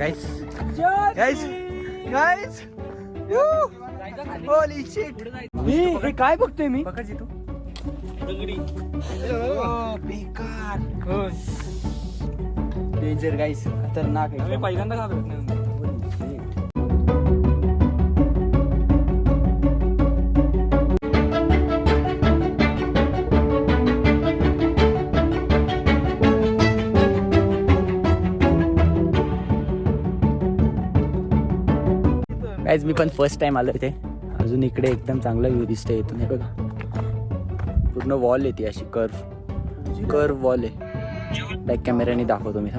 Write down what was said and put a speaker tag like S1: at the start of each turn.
S1: Guys guys guys holy shit. हे काय बघतोय मी?
S2: पकड तू
S1: बेकार. डेंजर गाइस, खतरनाक आहे.
S2: पहिल्यांदा घाबरत नाही.
S1: गाइस मी पण फर्स्ट टाइम आलो इथे. अजून इकडे एकदम चांगला व्ह्यू दिसतोय इथून. हे बघा पूर्ण वॉल येते अशी कर्व वॉल आहे. बॅक कॅमेऱ्याने दाखवतो मी.